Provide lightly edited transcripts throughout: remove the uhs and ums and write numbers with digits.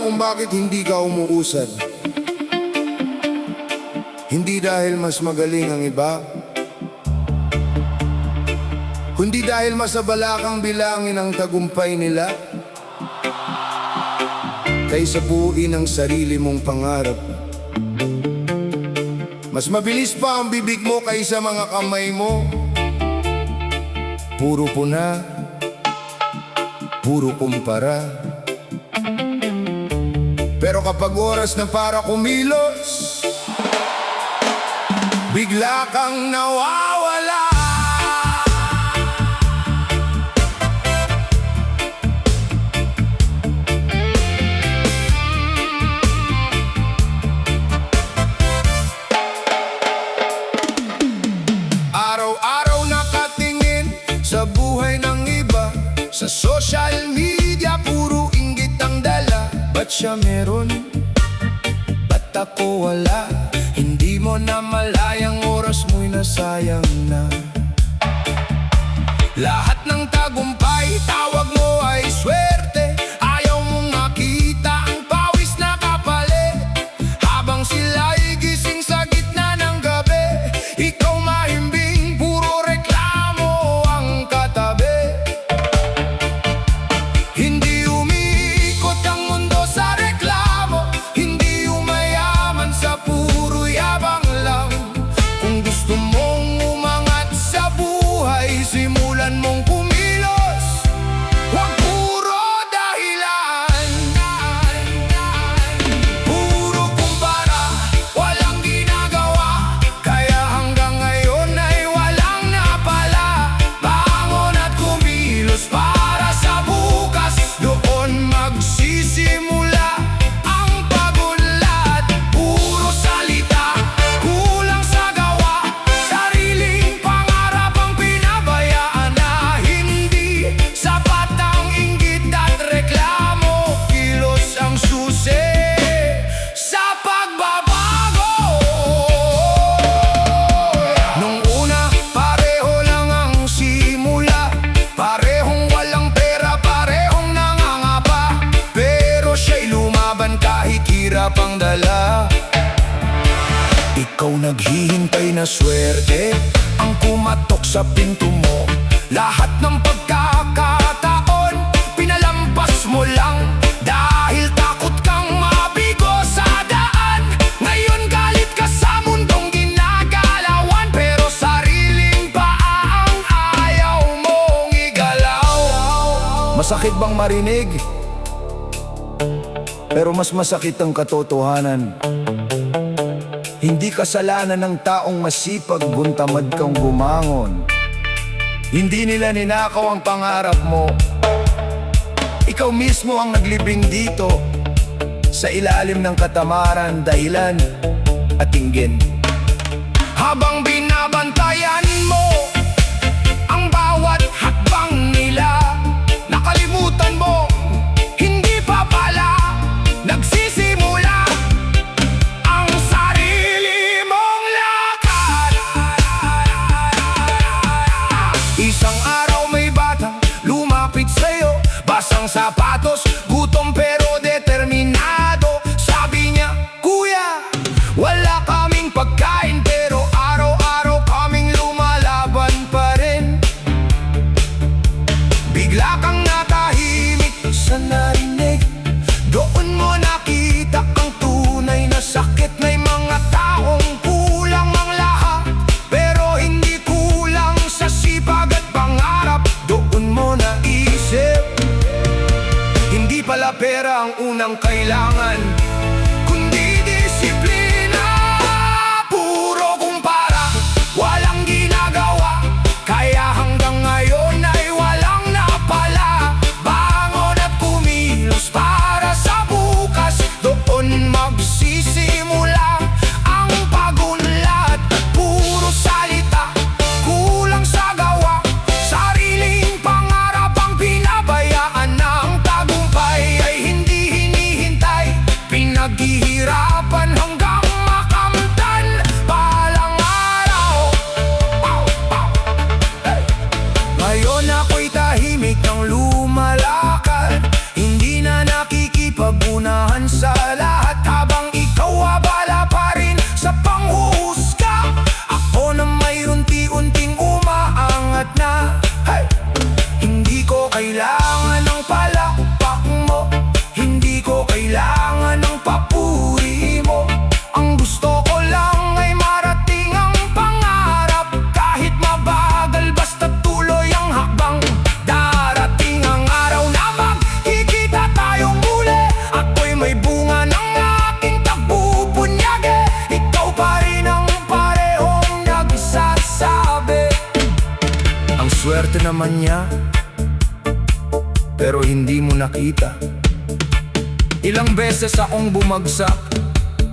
kung bakit hindi ka umuusad. Hindi dahil mas magaling ang iba, kundi dahil masabala kang bilangin ang tagumpay nila kaysa buuin ang sarili mong pangarap. Mas mabilis pa ang bibig mo kaysa mga kamay mo. Puro puna, puro kumpara. Pero kapag oras na para kumilos, bigla kang nawawala. Araw-araw nakatingin sa buhay ng iba. Sa social media puro inggit ang dala. Ba't siya meron? Ba't ako wala? Hindi mo na malayang oras mo'y nasayang na. Lahat ng tagumpay, tawag mo ay swerte. Ayaw mong makita ang pawis na kapalit. Habang sila'y gising sa gitna ng gabi, ikaw mahimbing, puro reklamo ang katabi. Hindi umiikot ang mundo sa reklamo, hindi umayaman sa puro yabang lang. Kung gusto mong umangat sa buhay, simulan mong kumilos, huwag puro dahilan. Puro kumpara, walang ginagawa, kaya hanggang ngayon ay walang napala. Bangon at kumilos para sa bukas, doon magsisimula ang pagunlad. Puro salita, kulang sa gawa, sariling pangarap ang pinabayaan na. Hindi sapat ang inggit at reklamo, kilos ang susi sa pagbabago. Nung una, pareho lang ang simula, parehong walang pera, parehong nangangapa. Pero siya'y lumaban kahit hirap ang dala. Ikaw naghihintay na swerte ang kumatok sa pinto mo. Lahat ng pagkakataon, pinalampas mo lang dahil takot kang mabigo sa daan. Ngayon galit ka sa mundong ginagalawan, pero sariling paa ang ayaw mong igalaw. Masakit bang marinig? Pero mas masakit ang katotohanan. Hindi kasalanan ng taong masipag kung tamad kang bumangon. Hindi nila ninakaw ang pangarap mo. Ikaw mismo ang naglibing dito sa ilalim ng katamaran, dahilan at inggit. Habang binabantayan mo ang bawat hakbang nila, nakalimutan mo, hindi pa pala nagsisimula ang sarili mong lakad. Isang araw may batang lumapit sa'yo, basang sapatos, gutom pero determinado. Sabi niya, "Kuya, wala kaming pagkain, pero araw-araw kaming lumalaban pa rin." Bigla kang natahimik sa narinig, doon mo nakita ang tunay na sakit. May mga taong kulang mang lahat, pero hindi kulang sa sipag at pangarap. Doon mo naisip, hindi pala pera ang unang kailangan, kundi disiplina. Puro kumpara, walang ginagawa, kaya hanggang ngayon ay walang napala. Bangon at kumilos para sa bukas, doon magsisimula ang pagunlad. Puro salita, kulang sa gawa, sariling pangarap ang pinabayaan na. Ang tagumpay ay hindi hinihintay, Swerte naman niya, pero hindi mo nakita. Ilang beses akong bumagsak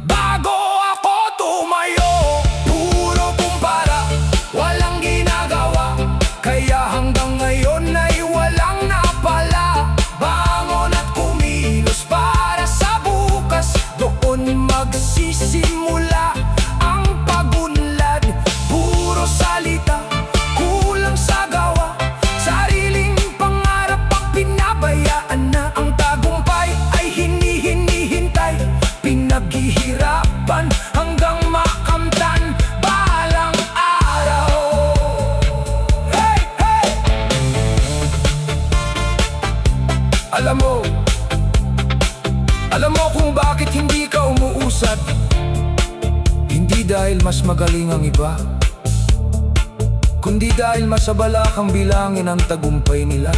bago ako tumayo. Puro kumpara, walang ginagawa, kaya hanggang ngayon ay walang napala. Bangon at kumilos para sa bukas, doon magsisimula ang pagunlad. Puro salita, kulang sa gawa, sariling pangarap ang pinabayaan na. Ang tagumpay ay hinihintay, pinaghihirapan hanggang makamtan balang araw. Hey, hey! Alam mo kung bakit hindi ka umuusad? Hindi dahil mas magaling ang iba, kundi dahil masabala kang bilangin ang tagumpay nila,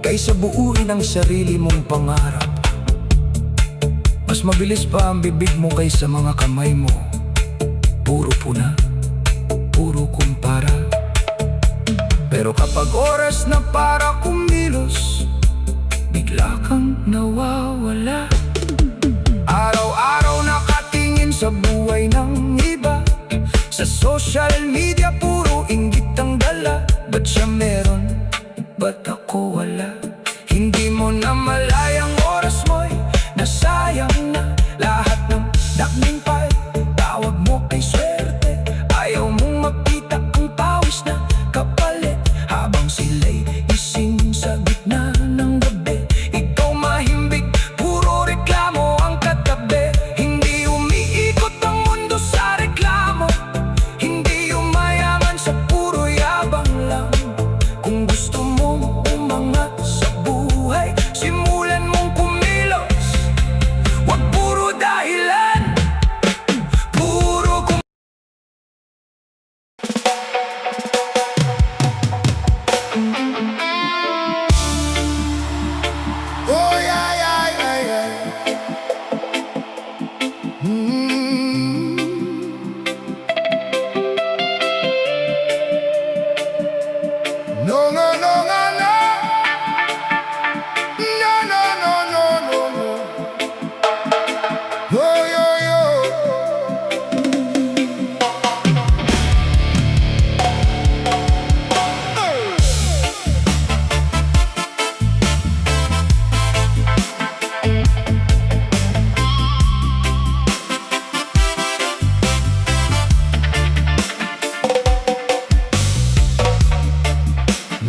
kaysa buuin ang sarili mong pangarap. Mas mabilis pa ang bibig mo kaysa mga kamay mo. Puro puna, puro kumpara. Pero kapag oras na para kumilos, bigla kang nawawala. Araw-araw nakatingin sa buhay ng iba, sa social media puro inggit ang dala. Ba't siya meron? Ba't ako wala? Hindi mo na malayang oras mo'y nasayang na. Lahat ng dakmingpay, tawag mo kay swerte. Ayaw mong makita ang pawis na kapalit, habang sila'y ising sa gitna ng gabi. Ikaw mahimbing, puro reklamo ang katabi. Hindi umiikot ang mundo sa reklamo, hindi umayaman sa puro yabang lang. Kung gusto mong umangat sa buhay, simulan mong kumilos. Wag puro dahilan, puro oh, yeah, yeah, yeah, yeah. No, no, no, no, no. No, no, no, no, no, no. Oh, yo, yo.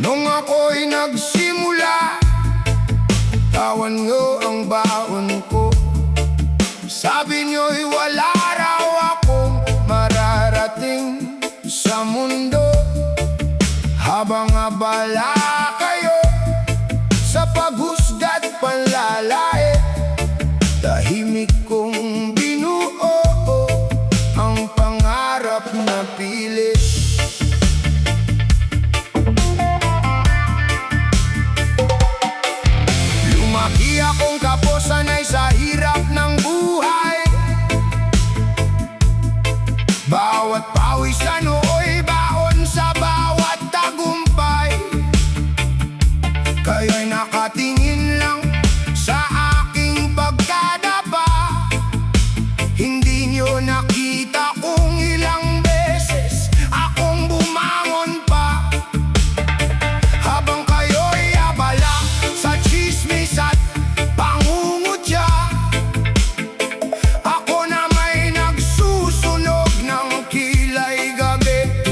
Nung ako'y nagsimula, tawan nyo ang baon ko. Sabi nyo'y wala raw akong mararating sa mundo. Habang abala kayo sa paghusga't panlalait, tahimik kong binuo ang pangarap na pilit. Lumaki akong kaposanay sa hirap ng buhay. Bawat pawis sa nooy baon sa bawat tagumpay. Kayo'y nakatingin lang sa aking pagkadapa. Hindi nyo nakita kung ilang beses akong bumangon pa. Habang kayo'y abala sa chismis at pangungutya, ako na may nagsusunog ng kilay gabi.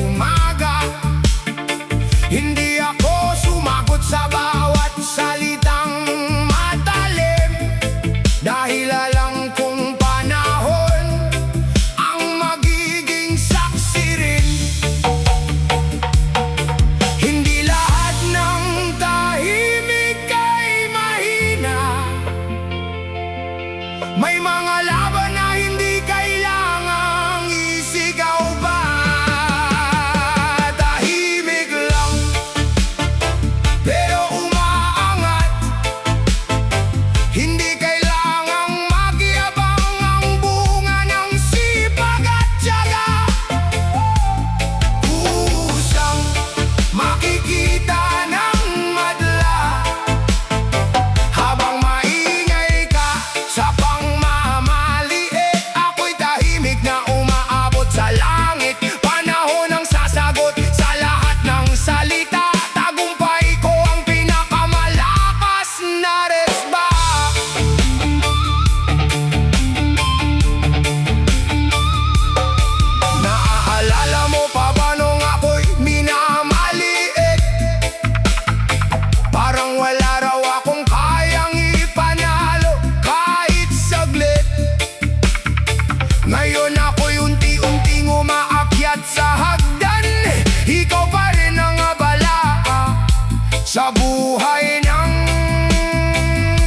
sa buhay ng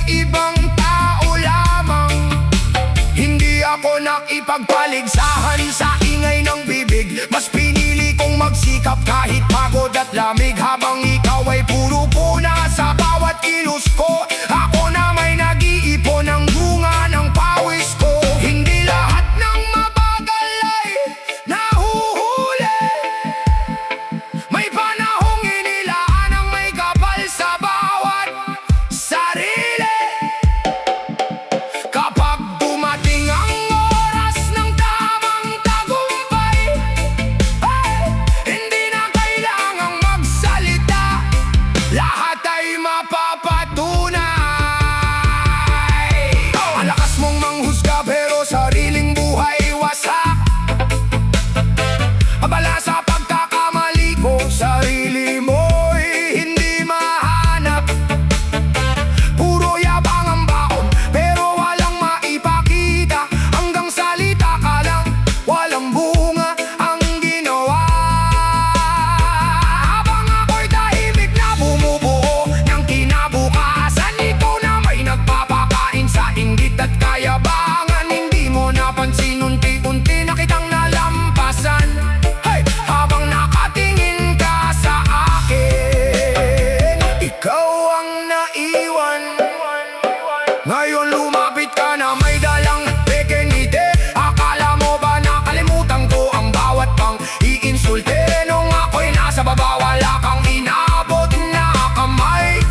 ibang tao lamang. Hindi ako nakipagpaligsahan sa ingay ng bibig. Mas pinili kong magsikap kahit pagod at lamig. Habang ikaw ay puro puna sa bawat kilos ko, ako na may nag-iipon ng bunga ng pawis ko. Hindi lahat ng mabagal ay nahuhuli. May panahong inilaan ang may kapal sa bawat sarili. Kapag dumating ang oras ng tamang tagumpay, hindi na kailangang magsalita, lahat ay mapapatunay. Ang lakas mong manghusga pero sariling buhay wasak. Abala sa pagkakamali ko, sarili mo'y hindi mahanap. Puro yabang ang baon pero walang maipakita. Hanggang salita ka lang, walang bunga ang ginawa. Habang ako'y tahimik na bumubuo ng kinabukasan, ikaw na may nagpapakain sa inggit at kayabangan. Hindi mo napansin, unti-unti na kitang nalampasan. Hey! Habang nakatingin ka sa akin, ikaw ang naiwan. Ngayon lumapit ka na may dalang pekenite. Akala mo ba nakalimutan ko ang bawat pang iinsulte? Nung ako'y nasa baba, wala kang inabot na kamay.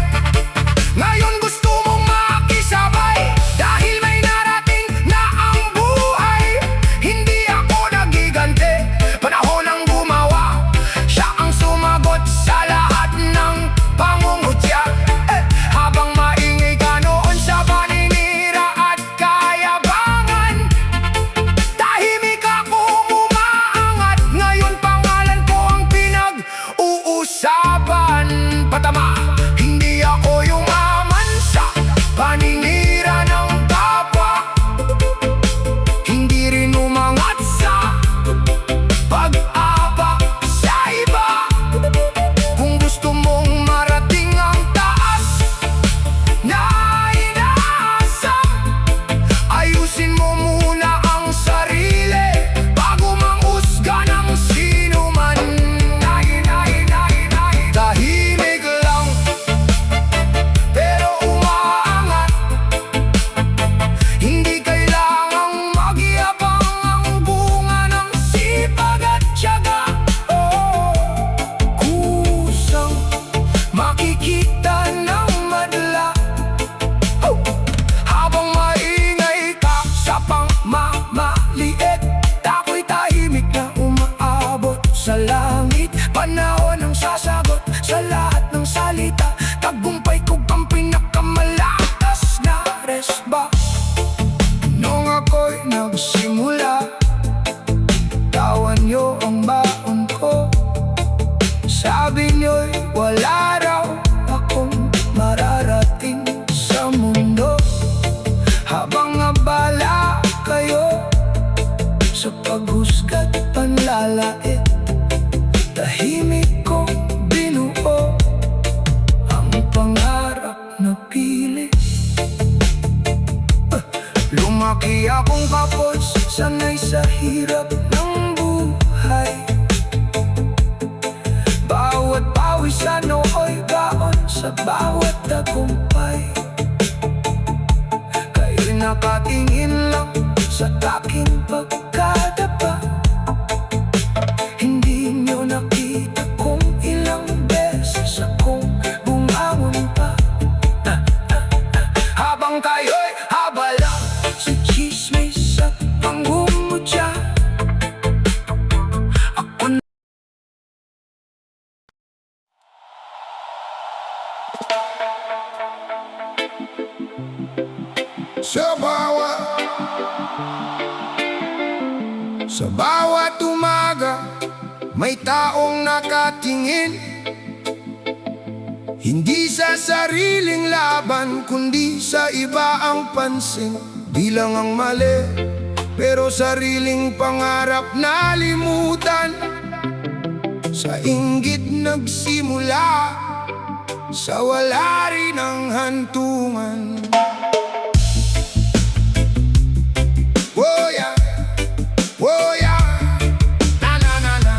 Ngayon gusto mong makisabay dahil may narating na ang buhay. Hindi ako nagigante, panahon ang gumawa. Siya ang sumagot sa lahat ng pangungutya. Habang maingay ka noon sa paninira at kayabangan, tahimik akong umaangat. Ngayon pangalan ko ang pinag-uusapan. Patama, hindi ako yumaman sa paninira ng kapwa. Hindi rin umangat sa pag-abak sa iba. Kung gusto mong marating ang taas na inaasam, ayusin mo muna ang sarili bago manghusga ng sino man. Tahimik lang pero umaangat. Hindi kailangang magyabang ang bunga ng sipag at tiyaga. Kusang makikita ng madla. Habang maingay ka sa pangmamaliit, ako'y tahimik na umaabot sa langit. Panahon ang sasagot sa lahat ng salita. Tagumpay ko ang pinakamalakas na resba. Nung ako'y nagsimula, tawan niyo ang baon ko. Sabi niyo'y wala raw akong mararating sa mundo. Habang abala kayo sa paghusga't panlalait, tahimik kong binuo ang pangarap na pili. Lumaki akong kapos, sanay sa hirap ng buhay. Bawat pawisan noo'y baon sa bawat tagumpay. Kayo'y nakatingin lang sa aking pagkadapa. Hindi nyo nakita kung ilang beses akong bumangon pa. Habang kayo'y habala sa chismis at panggumutya, ako sa bawat umaga may taong nakatingin, hindi sa sariling laban kundi sa iba ang pansin. Bilang ang mali pero sariling pangarap nalimutan. Sa inggit nagsimula, sa wala rin ng hantungan. Oh yeah, oh yeah, na na na na.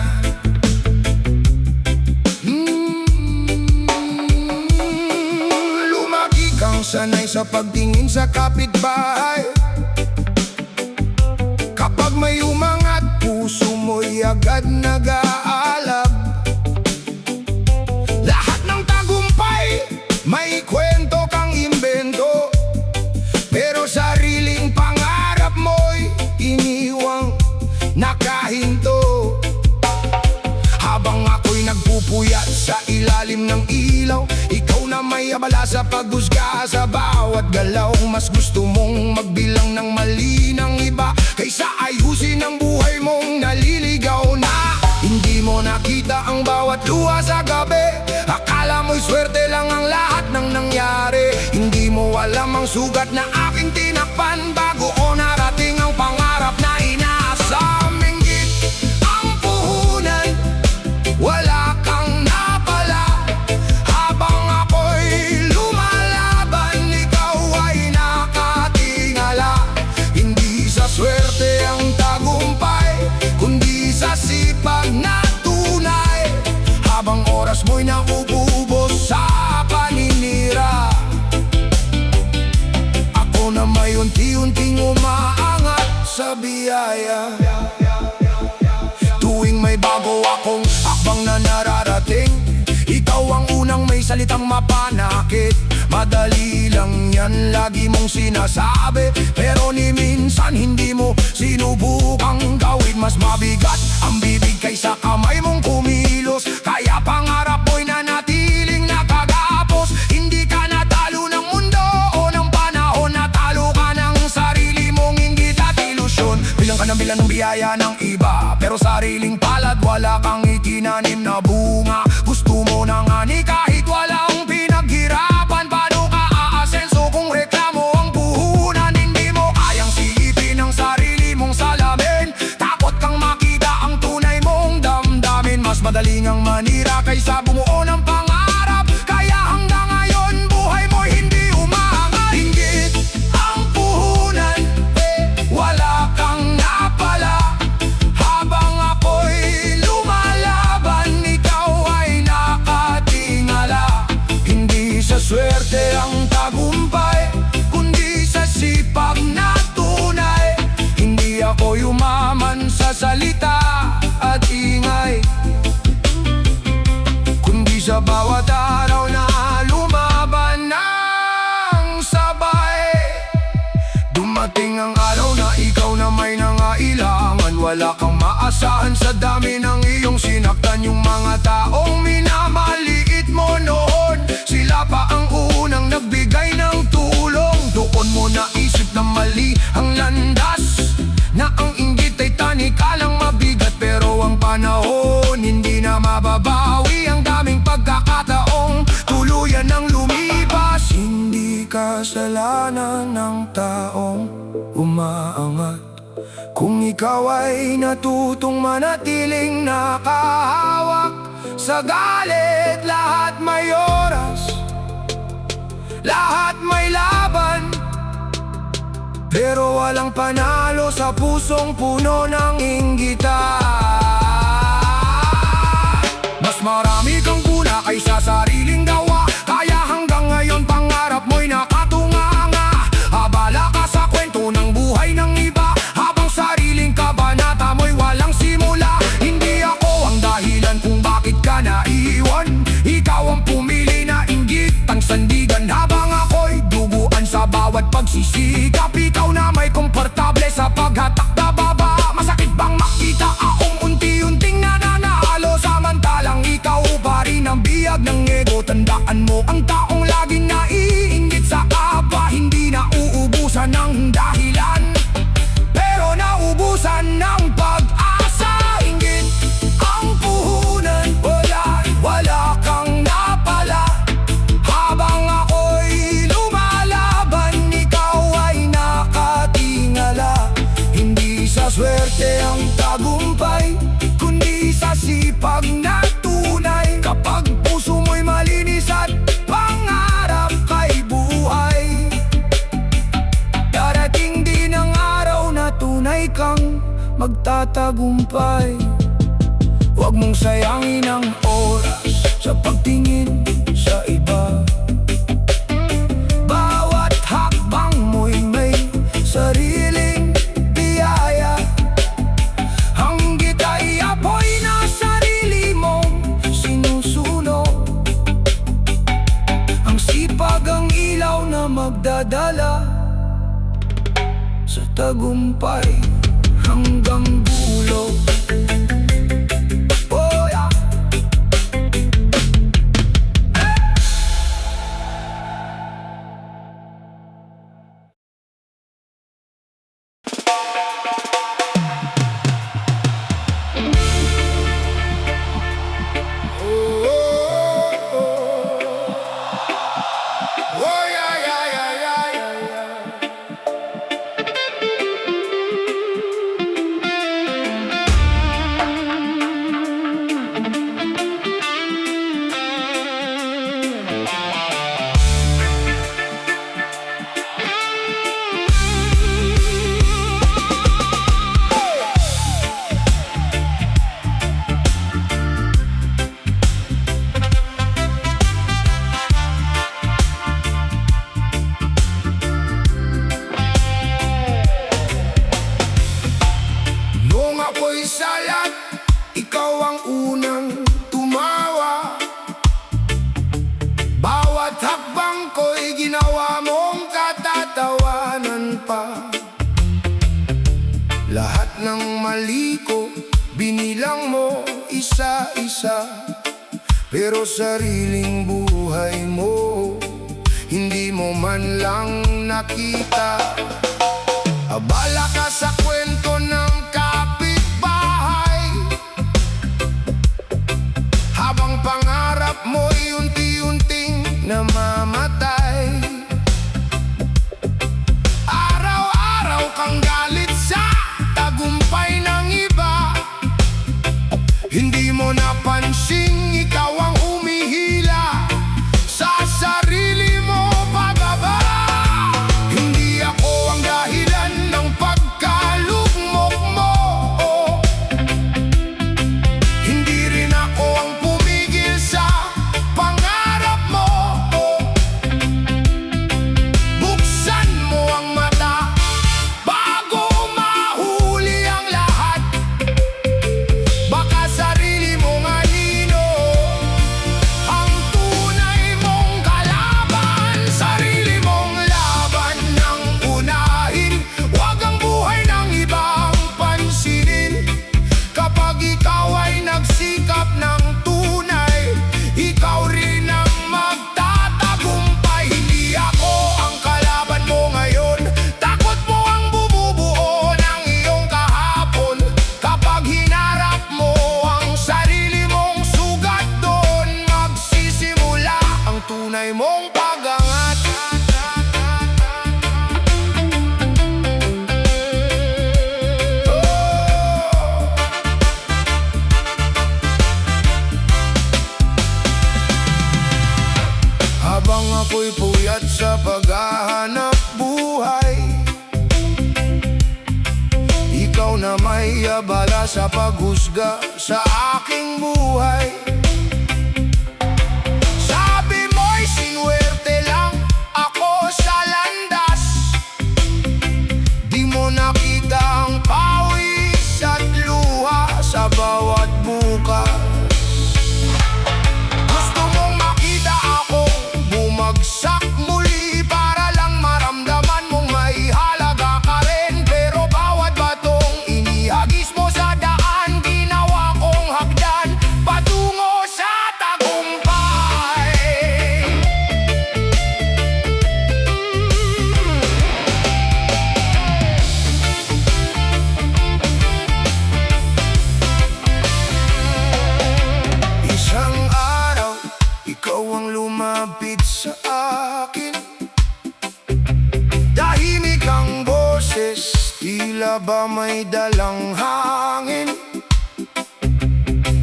Lumaki kang sanay sa pagtingin sa kapitbahay. Kapag may umangat, puso mo'y agad nag-aalab. Lahat ng tagumpay, may kwento kang imbento, pero sariling pangarap mo'y iniwang nakahinto. Habang ako'y nagpupuyat sa ilalim ng ilaw, ikaw na may abala sa paghusga sa bawat galaw. Mas gusto mong magbilang ng mali ng iba kaysa ayusin ang buhay mong naliligaw na. Hindi mo nakita ang bawat luha sa gabi, akala mo'y swerte lang ang lahat ng nangyari. Hindi mo alam ang sugat na aking tinakpan bago ko narating ang pangarap na inaasam. Inggit ang puhunan, wala kang napala. Habang ako'y lumalaban, ikaw ay nakatingala. Hindi sa swerte ang tagumpay, kundi sa sipag na tunay. Habang oras mo'y nauubos sa paninira, ako na may unti-unting umaangat sa biyaya. Tuwing may bago akong akbang na nararating, ikaw ang unang may salitang mapanakit. Madali lang yan, lagi mong sinasabi, pero ni minsan hindi mo sinubukang gawin. Mas mabigat ang bibig kaysa kamay mong kumilos, kaya pangarap mo'y nanatiling nakagapos. Hindi ka natalo ng mundo o ng panahon, natalo ka ng sarili mong inggit at ilusyon. Bilang ka ng bilang ng biyaya ng iba, pero sariling palad wala kang itinanim na bunga. Gusto mo na nga ni kahit walang pinaghirapan, paano ka aasenso kung reklamo ang puhunan? Hindi mo kayang silipin ang sarili mong salamin, takot kang makita ang tunay mong damdamin. Mas madali ngang manira kaysa bumuo ng pangarap, kaya hanggang ngayon buhay mo hindi umaangat. Inggit ang puhunan, wala kang napala. Habang ako'y lumalaban, ikaw ay nakatingala. Hindi sa swerte ang tagumpay, kundi sa sipag na tunay. Hindi ako yumaman sa salita at ingay, kundi sa bawat araw na lumaban ng sabay. Dumating ang araw na ikaw na may nangailangan, wala kang maasahan sa dami ng iyong sinaktan. Yung mga taong minamaliit mo noon, sila pa ang unang nagbigay ng tulong. Doon mo naisip na mali ang landas, na ang inggit ay tanikalang mabigat. Pero ang panahon hindi na mababawi ang daming pagkakataong tuluyan ng lumipas. Hindi kasalanan ng taong umaangat, kung ikaw ay natutong manatiling nakahawak sa galit. Lahat may oras, lahat may laban, pero walang panalo sa pusong puno ng inggitan. Mas marami kang kuna kaysa sariling gawa, kaya hanggang ngayon pangarap mo'y nakatunganga. Abala ka sa kwento ng buhay ng iba, habang sariling kabanata mo'y walang simula. Hindi ako ang dahilan kung bakit ka naiwan, ikaw ang pumili na inggit ang sandigan. Habang ako'y duguan sa bawat pagsisikap, ikaw na may komportable sa paghatak na baba. Masakit bang makita akong unti magtatagumpay. Huwag mong sayangin ang oras sa pagtingin sa iba. Bawat hakbang mo'y may sariling biyaya. Hanggit ay apoy na sarili mong sinusunog. Ang sipag ang ilaw na magdadala sa tagumpay hanggang dulo. Oh yeah. Oh yeah, yeah, yeah, yeah, yeah, yeah. Nung ako'y salat, ikaw ang unang tumawa. Bawat hakbang ko'y ginawa mong katatawanan pa. Lahat ng mali ko, binilang mo isa-isa. Pero sariling buhay mo, hindi mo man lang nakita. Abala ka sa kwento ng kapitbahay, habang pangarap mo'y unti-unting namamatay. Araw-araw kang galit sa tagumpay ng iba. Hindi mo napansing ikaw ang humihila sa sarili mo pababa. Hindi ako ang dahilan ng pagkalugmok mo. Hindi rin ako ang pumigil sa pangarap mo. Buksan mo ang mata bago mahuli ang lahat. Baka sarili mong anino ang tunay mong kalaban. Sarili mong laban ng unahin. Huwag ang buhay ng ibang pansinin. Kapag ikaw ay nagsikap ng tunay, ikaw rin ang magtatagumpay. Hindi ako ang kalaban mo ngayon. Takot mo ang bumubuo ng iyong kahapon. Kapag hinarap mo ang sarili mong sugat, doon magsisimula ang tunay mong pag-angat. Habang ako'y puyat sa paghahanap buhay, ikaw na may abala sa paghusga sa aking buhay. Sabi mo'y sinuwerte lang ako sa landas. Di mo nakita ang pawis at luha sa bawat bukas. Gusto mong makita akong bumagsak muli para lang maramdaman mong may halaga ka rin. Pero bawat batong inihagis mo sa daan, ginawa kong hagdan patungo sa tagumpay. Isang araw, ikaw ang lumapit sa akin. Tahimik ang boses, tila ba may dalang hangin.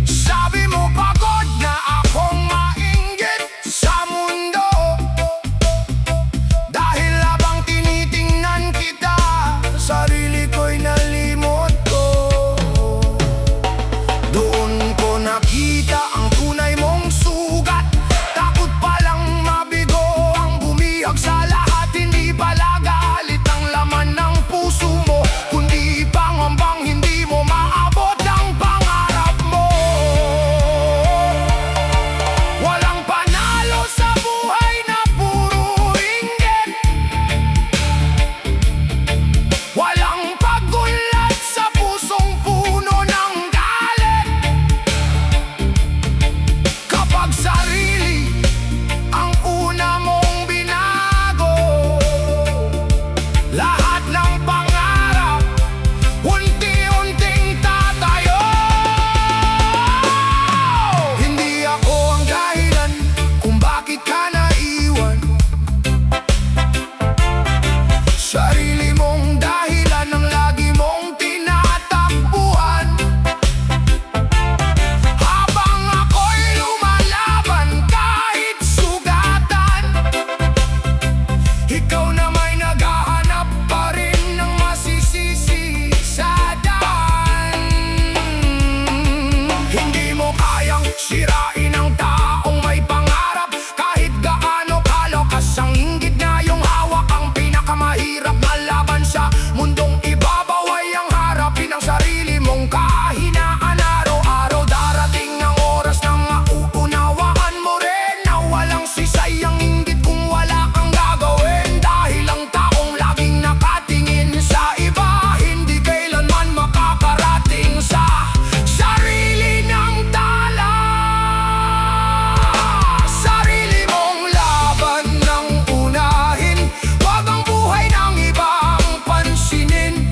Sabi mo pagod na akong mainggit sa mundo, dahil habang tinitingnan kita, sarili ko'y nalimot ko. nakita ang tunay mong sugat. Takot palang mabigo ang bumihag sa lahat. Hindi pala galit ang laman ng puso mo, kundi pangambang hindi mo maabot ang pangarap mo. Walang panalo sa buhay na puro inggit. Walang paggulat sa pusong puno ng galit. Kapag sarili ang una mong binago, lahat ng pangarap unti-unting tatayo. Hindi ako ang dahilan kung bakit ka naiwan. Sarili mong dahilan ang lagi mong tinatakbuhan. Habang ako'y lumalaban kahit sugatan, ikaw na may naghahanap pa rin ng masisisi sa daan. Hindi mo kayang sirain ang taong may pangarap. Kahit gaano kalakas ang inggit na iyong hawak, ang pinakamahirap na laban sa mundong ibabaw ay ang harapin ang sarili mong kahinaan. Araw-araw darating ang oras na mauunawaan mo rin na walang sisay ang inggit kung wala kang gagawin. Dahil ang taong laging nakatingin sa iba, hindi kailanman makakarating sa sarili ng tala. Sarili mong laban ng unahin, wag ang buhay ng ibang pansinin.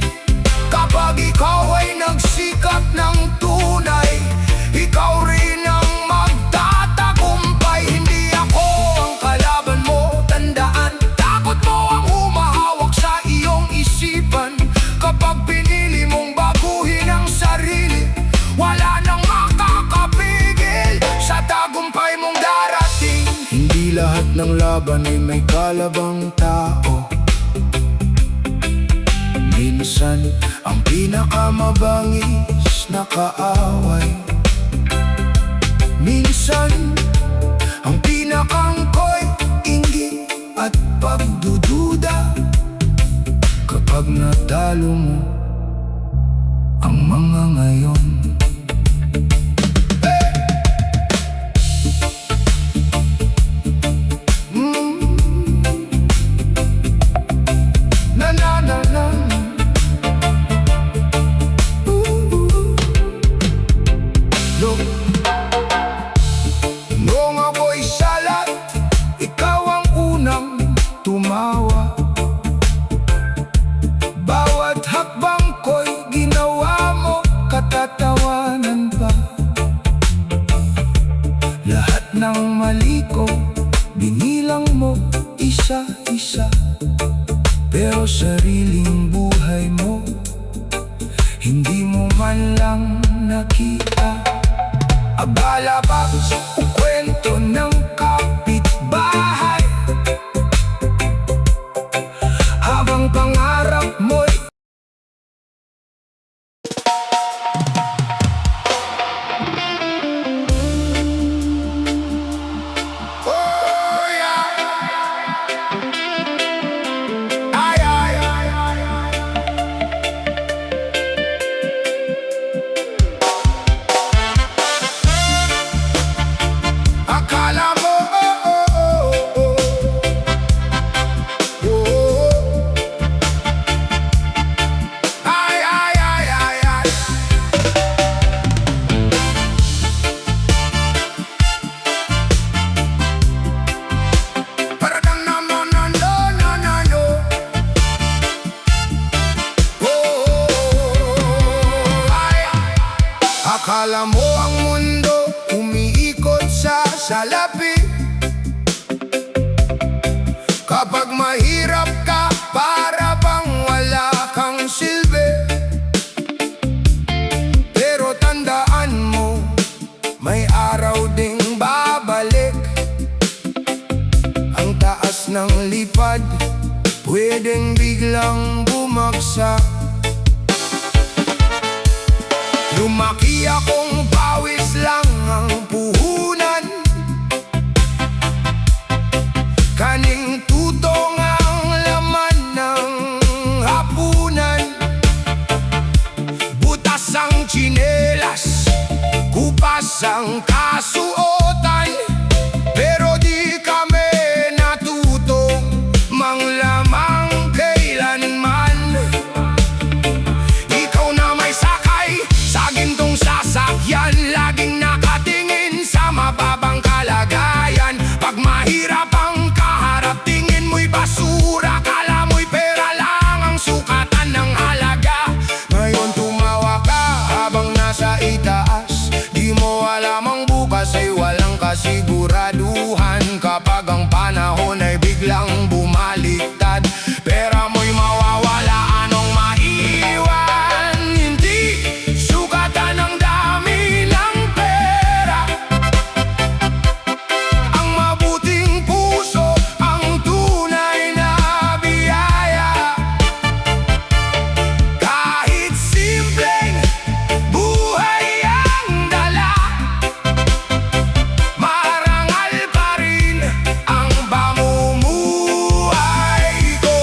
Kapag ikaw ay nagsikap ng tunay, ikaw rin ang magtatagumpay. Hindi ako ang kalaban mo, tandaan. Takot mo ang humahawak sa iyong isipan. Kapag pinili mong baguhin ang sarili, wala nang makakapigil sa tagumpay mong darating. Hindi lahat ng laban ay may kalabang tao. Minsan ang pinakamabangis na kaaway. Minsan ang pinakangkoy, inggit at pagdududa. Kapag natalo mo ang mga ngayon, na na na na. Look, noong ako'y salat, ikaw ang unang tumawa. Bawat hakbang ko'y ginawa mo, katatawanan pa. Lahat ng mali ko, binilang mo isa-isa. Pero sariling buhay mo, hindi mo man lang nakita. Abala ba o kwento ng kapitbahay, habang pangarap mo'y oh yeah. Ay, ay, ay, ay, ay. Akala mo ay, ay, ay, ay, ay. Paradang naman na no, no, no, no. Ay. Akala mo ang mundo umiikot sa salapi. Kapag mahirap ka, para bang wala kang silbi. Pero tandaan mo, may araw ding babalik. Ang taas ng lipad, pwedeng biglang bumagsak. Lumaki akong pawis lang ang kasuotan, pero di kami natutong manglamang kailanman. Ikaw na may sakay sa gintong sasakyan, laging nakatingin sa mababang kalagayan. Pag mahirap ang kaharap, tingin mo'y basura, kala mo'y pera lang ang sukatan ng halaga. Ngayon tumawa ka habang nasa itaas, di mo alam ang bukas ay walang kasiguraduhan. Kapag ang panahon ay biglang bumaliktad, pera mo'y mawawala, anong maiwan? Hindi sukatan ang dami ng pera, ang mabuting puso ang tunay na biyaya. Kahit simpleng buhay ang dala, marangal pa rin ang pamumuhay ko.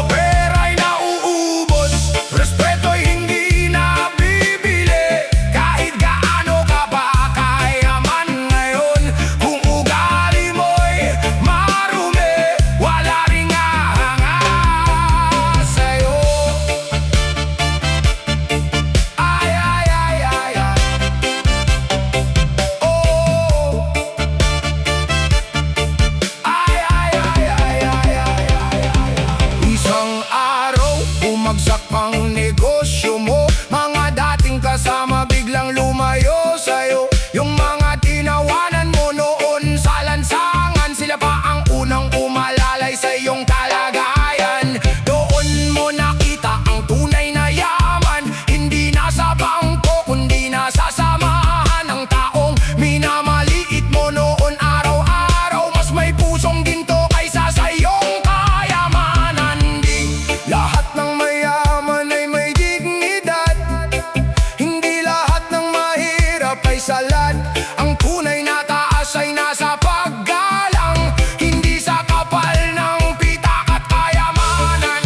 Pera'y nauubos, respeto'y hindi nabibili. Kahit gaano ka pa kayaman ngayon, kung ugali mo'y marumi, wala ring hahanga sa'yo. Ay, ay, ay, ay, ay. Oh. Ay, ay, ay, ay, ay, ay, ay. Isang araw, bumagsak ang negosyo mo. Mga dating kasama biglang lumayo sa'yo. Yung mga tinawanan mo noon sa lansangan, sila pa ang unang umalalay sa iyong kalagayan. Doon mo nakita ang tunay na yaman, hindi nasa bangko kundi nasa samahan ng taong minamaliit mo noon araw-araw. Mas may pusong ginto kaysa sa iyong kayamanan. Di lahat ng mayaman ay may dignidad, hindi lahat ng mahirap ay salad. Ang tunay na taas ay nasa paggalang, hindi sa kapal ng pitak at kayamanan.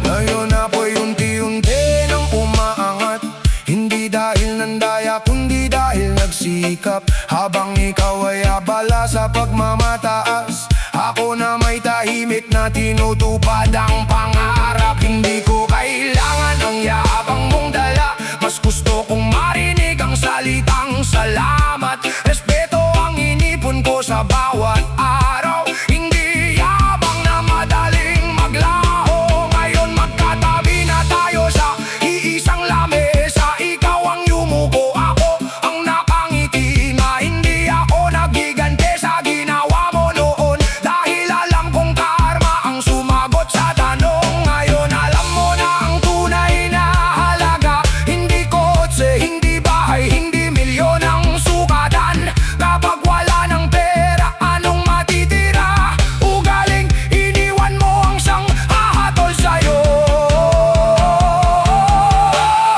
Ngayon ako'y unti-unti nang umaangat, hindi dahil nandaya kundi dahil nagsikap. Habang ikaw ay abala sa pagmamataas, ako na may tahimik na tinutupad ang pangarap. Hindi ko kailangan ang yabang mong dala, mas gusto kong marinig ang salitang salamat. Respeto ang inipon ko sa bawat araw, hindi yabang na madaling maglaho. Ngayon magkatabi na tayo sa iisang lamesa, ikaw ang yumuko, ako ang nakangiti. Na hindi ako nagigante sa ginawa mo noon, dahil alam kong karma ang sumagot sa tanong. Ngayon alam mo na ang tunay na halaga, hindi kotse, hindi bahay, hindi milyon ang sukatan. Kapag wala ng pera, anong matitira? Ugaling iniwan mo ang siyang hahatol sa'yo.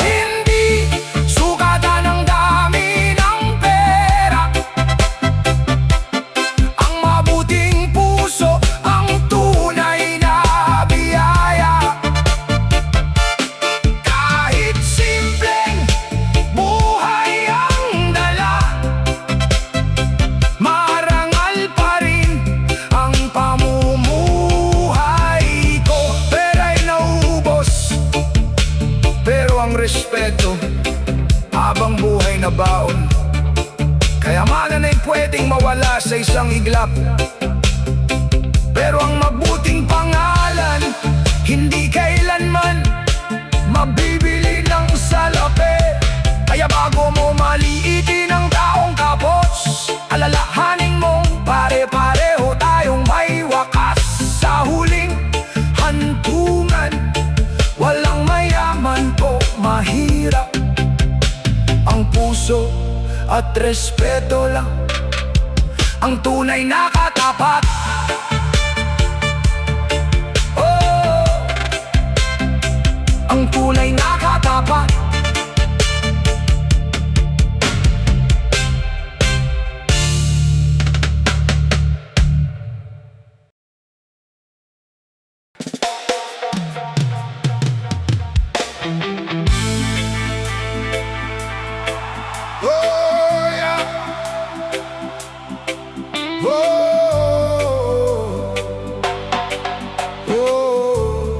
Hindi sukatan ang dami ng pera, ang mabuting puso ang tunay na biyaya. Kahit simpleng buhay ang dala, marangal pa rin ang pamumuhay ko. Pera'y nauubos, pero ang respeto habang buhay na baon. Kayamanan ay pwedeng mawala sa isang iglap, pero ang mabuting pangalan hindi kailanman mabibili ng salapi. Kaya bago mo maliitin ang taong kapos, alalahanin mong pare-pareho tayong may wakas. Sa huling hantungan, walang mayaman o mahirap, ang puso at respeto lang ang tunay na katapat. Oh, ang tunay na katapat. Oh, oh.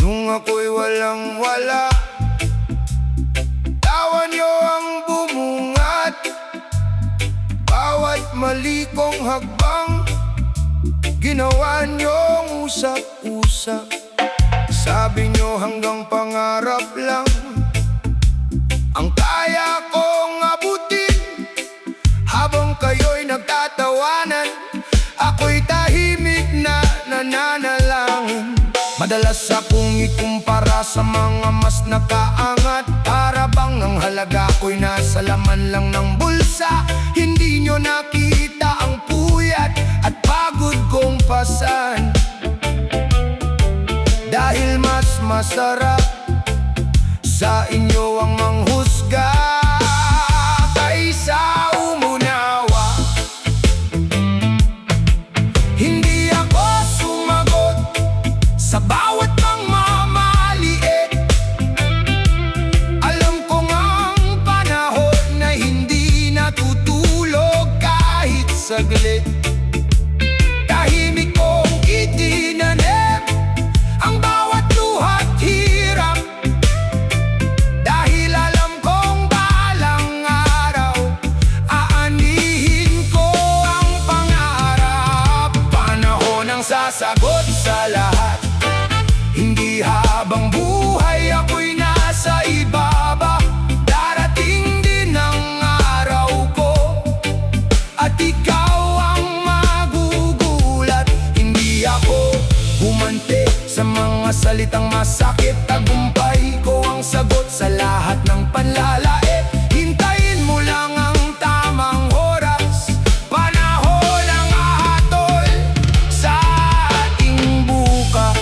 Nung ako'y walang-wala, tawa niyo ang bumungat. Bawat mali kong hakbang, ginawa niyong usap-usap. Sabi niyo hanggang pangarap lang ang kaya kong abutin. Habang kayo'y nagtatawanan, ako'y tahimik na nananalangin. Madalas akong ikumpara sa mga mas nakaangat. Para bang ang halaga ko'y nasa laman lang ng bulsa. Hindi nyo nakita ang puyat at pagod kong pasan. Dahil mas masarap sa inyo ang manghusga kaysa umunawa. Hindi ako sumagot sa bawat pangmamaliit. Alam ko ngang panahon na hindi natutulog kahit saglit. Tahimik kong itinanim ang bawat luha't hirap. Dahil alam kong balang araw, aanihin ko ang pangarap. Panahon ang sasagot sa lahat. Hindi habang buhay ako'y nasa ibaba. Darating din ang araw ko at ikaw ang magugulat. Hindi ako humante sa mga salitang masakit. Tagumpay ko ang sagot sa lahat ng panlalait. Hintayin mo lang ang tamang oras. Panahon ang ahatol sa ating bukas.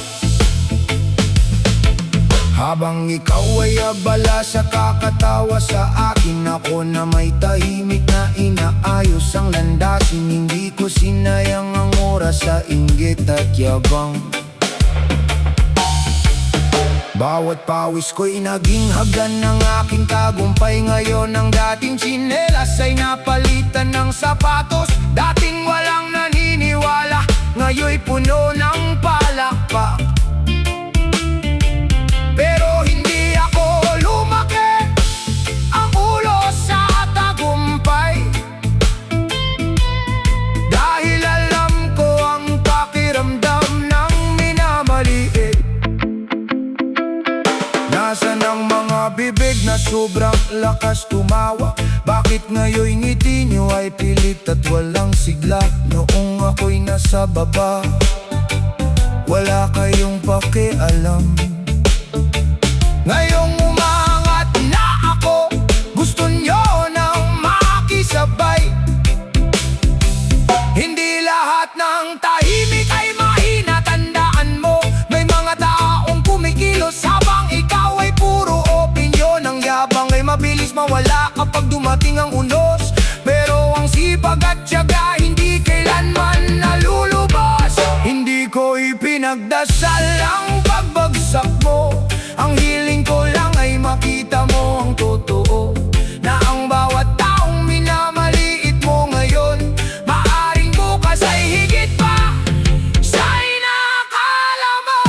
Habang ikaw ay abala sa kakatawa sa akin, ako na may tahimik na inaayos ang landasin. Hindi ko sinayang ang oras sa inggit at yabang. Bawat pawis ko'y naging hagan ng aking tagumpay. Ngayon ang dating tsinelas ay napalitan ng sapatos. Dating walang naniniwala, ngayon'y puno ng palakpak. Pero hindi ako lumaki ang ulo sa tagumpay. Dahil alam ko ang pakiramdam ng minamaliit. Nasaan ang mga bibig na sobrang lakas tumawa? Bakit ngayon'y ngiti nyo ay pilit at walang sigla? Noong ako'y nasa baba, wala kayong pakialam. Ngayong umangat na ako, gusto nyo nang makisabay. Hindi lahat ng tahimik ay mahina, tandaan mo. May mga taong kumikilos habang ikaw ay puro opinyon. Ang yabang ay mabilis mawala kapag dumating ang unos. Pero ang sipag at tiyaga hindi kailanman nalulubos. Hindi ko ipinagdasal ang pagbagsak mo. Ang hiling ko lang ay makita mo ang totoo, na ang bawat taong minamaliit mo ngayon, maaring bukas ay higit pa sa inakala mo.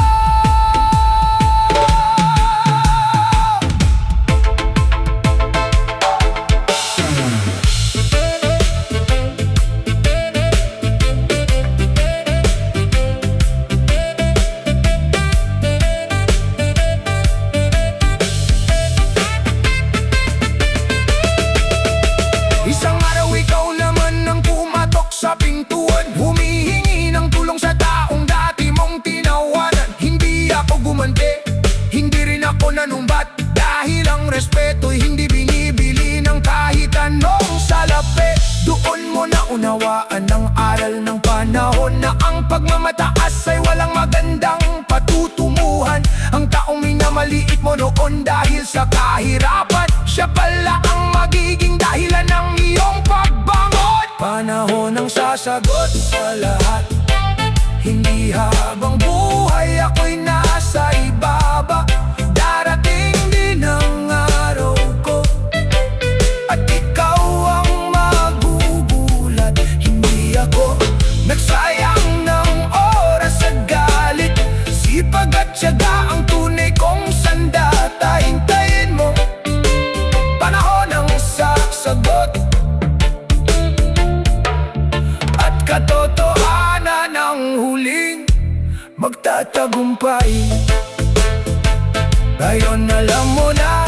Sa pintuan, humihingi ng tulong sa taong dati mong tinawanan. Hindi ako gumante, hindi rin ako nanumbat. Dahil ang respeto'y hindi binibili ng kahit anong salapi. Doon mo na unawaan ang aral ng panahon, na ang pagmamataas ay walang magandang patutunguhan. Ang taong minamaliit mo noon dahil sa kahirapan, siya pala ang magiging dahilan ng iyong pagbangon. Panahon ang sasagot sa lahat, hindi habang buhay ako'y nasa ibaba. Darating din ang araw ko at ikaw ang magugulat. Hindi ako nagsayang ng oras sa galit, sipag at tiyaga ang tunay kong sandata. Hintayin mo, panahon ang sasagot at katotohanan ang huling magtatagumpay. Ngayon alam mo na,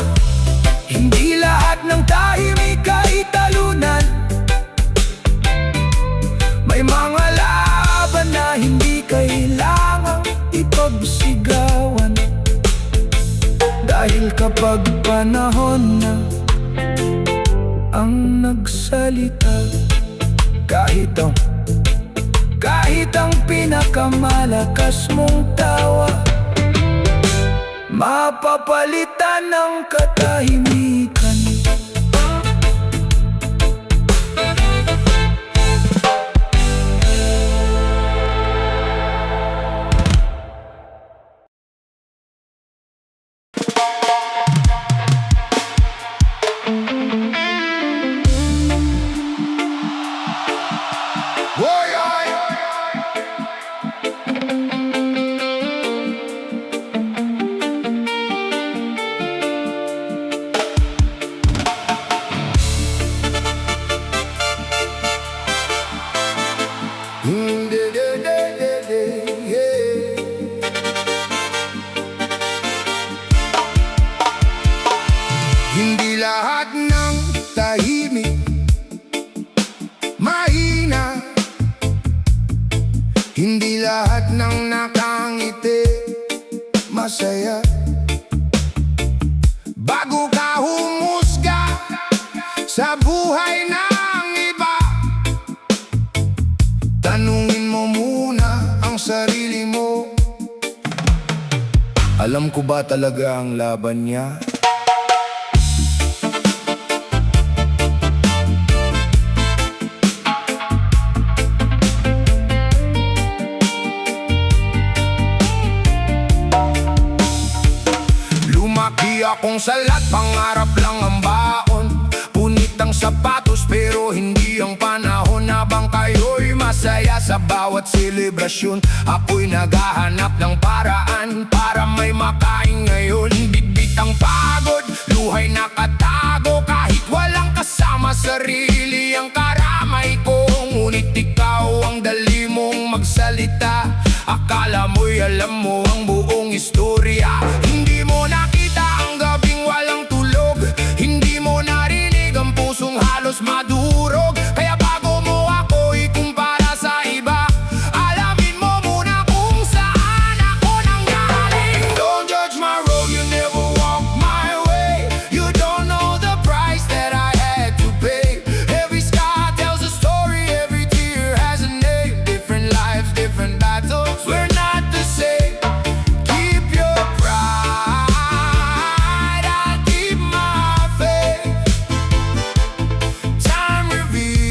hindi lahat ng tahimik ay talunan. May mga laban na hindi kailangang ipagsigawan, dahil kapag panahon na ang nagsalita, kahit ang pinakamalakas mong tawa, mapapalitan ng katahimikan. Hindi lahat ng tahimik mahina, hindi lahat ng nakangiti masaya. Bago ka humusga sa buhay ng iba, tanungin mo muna ang sarili mo. Alam ko ba talaga ang laban niya? Lumaki akong salat, pangarap lang ang baon. Punit ang sapatos pero hindi ang panahon. Habang kayo'y masaya sa bawat selebrasyon, ako'y naghahanap ng paraan para may makain ngayon. Bitbit ang pagod, luhay nakatago, kahit walang kasama sarili ang karamay ko. Ngunit ikaw ang dali mong magsalita, akala mo'y alam mo ang buong istorya. Hindi mo nakita ang gabing walang tulog, hindi mo narinig ang pusong halos madurog. Kaya bago mo ako ikumpara sa iba, alamin mo muna kung saan ako nanggaling. Don't judge my road, you never walk my way. You don't know the price that I had to pay. Every scar tells a story, every tear has a name. Different lives, different battles, we're not the same. Keep your pride, I'll keep my faith. Time reveals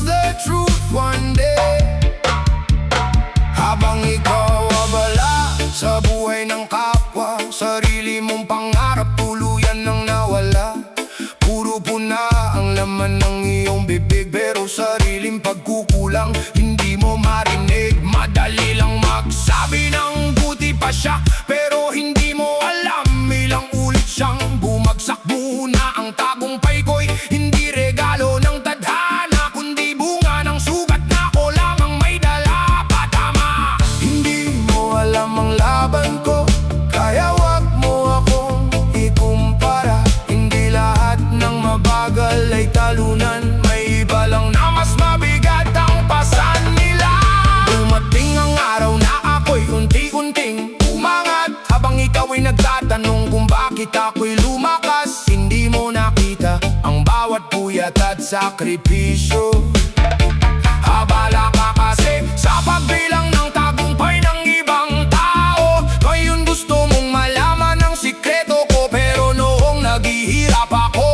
the truth one day. Habang ikaw abala sa buhay ng kapwa, sarili mong pangarap tuluyan nang nawala. Puro puna ang laman ng iyong bibig, pero sariling pagkukulang hindi mo marinig. Madali lang magsabi ng buti pa siya, pero hindi mo alam ilang ulit siyang bumagsak. Muna ang tagumpay ko'y hindi regalo ng tadhana, kundi bunga ng sugat na ako lang ang may dala. Patama, hindi mo alam ang laban ko, kaya wag mo akong ikumpara. Hindi lahat ng mabagal ay talunan, may iba lang na mas mabigat ang pasan nila. Dumating ang araw na ako'y unti-unting umangat, habang ikaw ay nagtatanong kung bakit ako'y lumakas. Hindi mo nakita ang bawat puyat at sakripisyo. Abala ka kasi sa pagbilang ng tagumpay ng ibang tao. Ngayon gusto mong malaman ang sikreto ko, pero noong naghihirap ako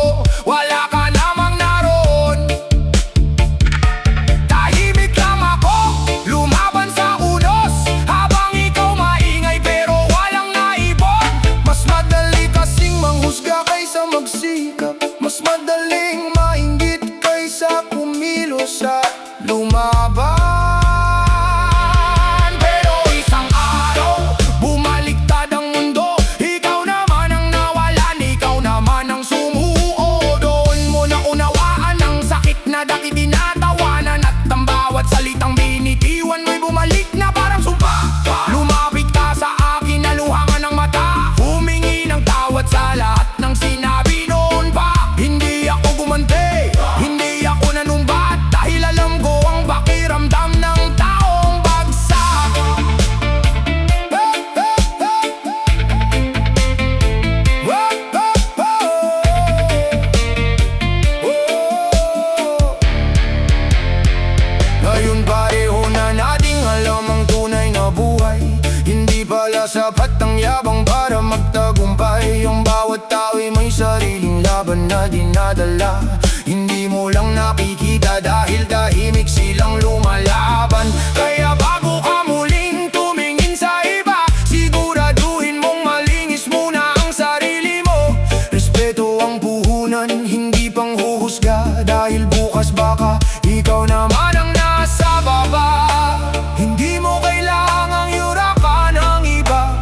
sariling laban na dinadala. Hindi mo lang nakikita dahil tahimik silang lumalaban. Kaya bago ka muling tumingin sa iba, siguraduhin mong malinis muna ang sarili mo. Respeto ang puhunan, hindi pang huhusga, dahil bukas baka ikaw naman ang nasa baba. Hindi mo kailangang yurakan ang iba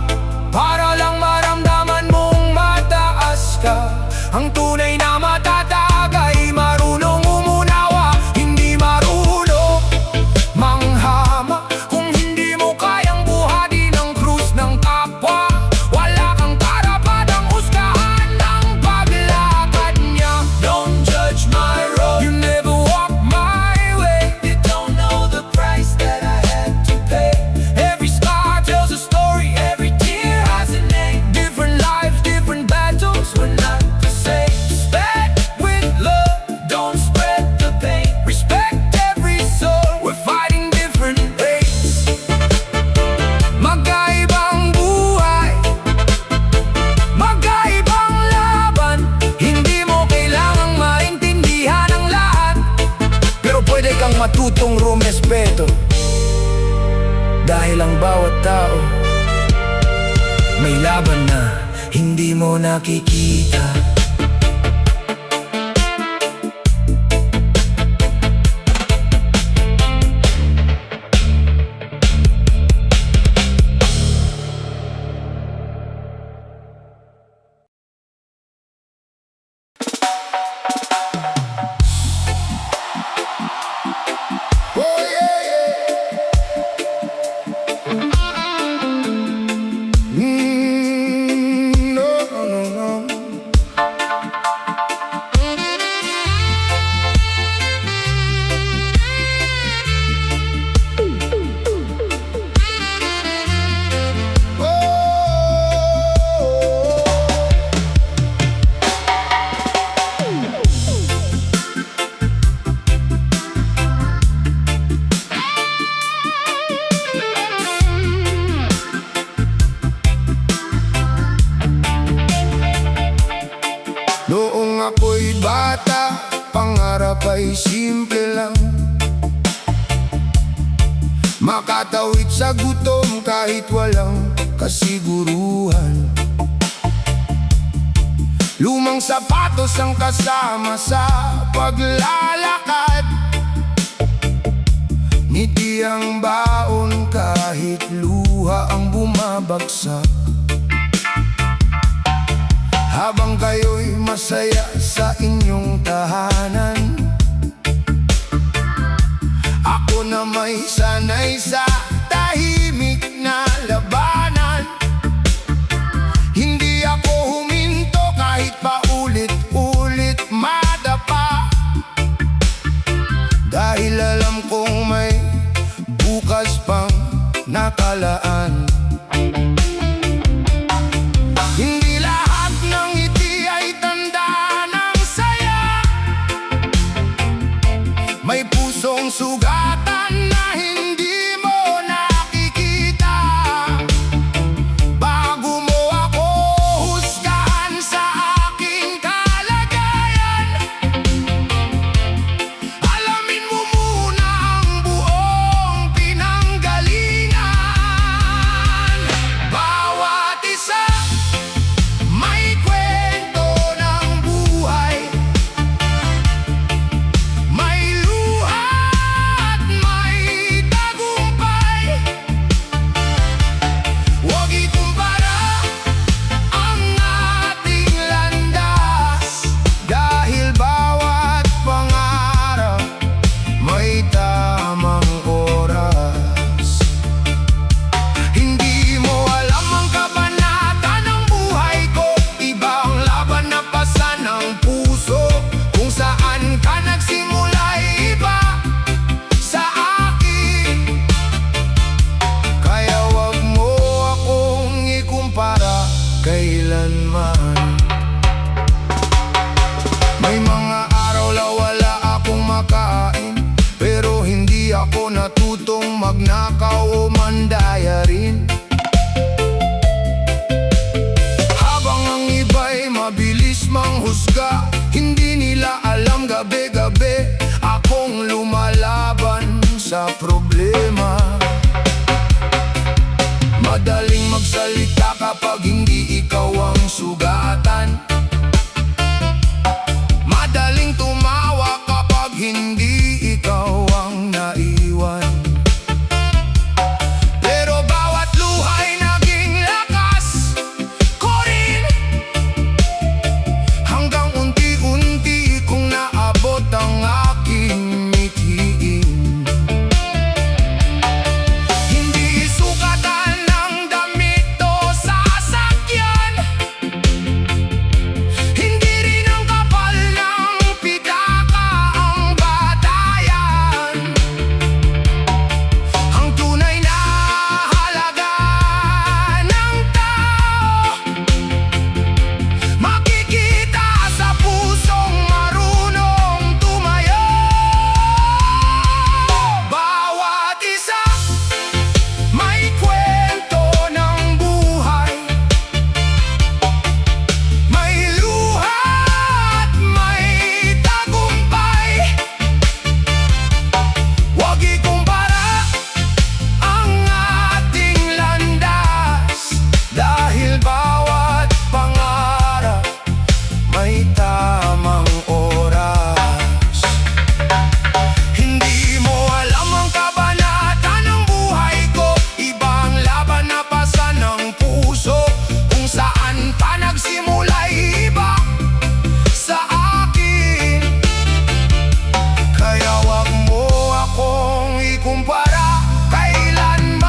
para lang maramdaman mong mataas ka. Ang tunay na matatag ay marunong umunawa, hindi marunong manghama. Kung hindi mo kayang buhatin ang krus ng kapwa, wala kang karapatang husgahan ng paglakad niya. Don't judge my road, you never walk my way. You don't know the price that I had to pay. Every scar tells a story, every tear has a name. Different lives, different battles, we're not the same. Respect with love, don't spread the pain. Respect every soul, we're fighting different ways. Magkaibang buhay, magkaibang laban. Hindi mo kailangang maintindihan ang lahat, pero pwede kang matutong rumespeto, dahil ang bawat tao may laban na hindi mo nakikita. Oh yeah, yeah. No, no, no, no. Noong ako'y bata, pangarap ay simple lang: makatawid sa gutom kahit walang kasiguruhan. Lumang sapatos ang kasama sa paglalakad, ngiti ang baon kahit luha ang bumabagsak. Habang kayo'y masaya sa inyong tahanan, ako na may sanay sa tahimik na labanan. Hindi ako huminto kahit paulit-ulit madapa, dahil alam kong may bukas pang nakalaan. Hindi lahat ng ngiti ay tanda ng saya, may pusong sugatan na hindi mo nakikita. Bago mo ako husgahan sa aking kalagayan, alamin mo muna ang buong pinanggalingan. Bawat isa may kwento ng buhay, may luha at may tagumpay. Huwag ikumpara ang ating landas, dahil bawat pangarap may tamang oras. Hindi mo alam ang kabanata ng buhay ko, iba ang laban na pasan ng puso. Kung saan ka nagsimula ay iba sa akin, kaya wag mo akong ikumpara kailanman. May mga araw na wala akong makain, pero hindi ako natutong magnakaw o mandaya rin. Habang ang iba'y mabilis mang problema. Madaling magsalita kapag hindi ikaw ang sugatan. Madaling tumawa kapag hindi ikaw ang naiwan. Pero bawat luha'y naging lakas ko rin, hanggang unti-unti kong naabot ang aking mithiin. Hindi sukatan ng damit o sasakyan, hindi rin ang kapal ng pitaka ang batayan. Ang tunay na halaga ng tao makikita sa pusong marunong tumayo. Bawat isa may kwento ng buhay, may luha at may tagumpay. Huwag ikumpara ang ating landas, dahil bawat pangarap may tamang oras. Hindi mo alam ang kabanata ng buhay ko, ibang laban na pasan ng puso. Kung saan pa nagsimula'y iba sa akin. Kaya wag mo akong ikumpara kailanman.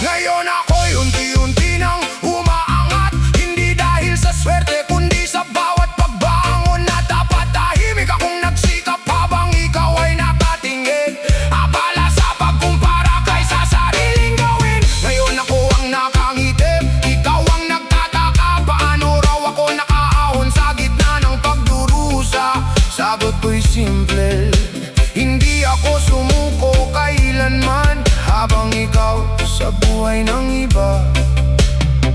Ngayon ako'y unti-unti nang umaangat, hindi dahil sa swerte kundi sa bawat pagbangon. Na dapat tahimik akong nagsikap habang ikaw ay nakatingin, abala sa pagkumpara kaysa sariling gawin. Ngayon ako ang nakangitim, ikaw ang nagtataka, paano raw ako nakaahon sa gitna ng pagdurusa. Sagot ko'y simple, hindi ako sumuko kailanman, habang ikaw sa buhay ng iba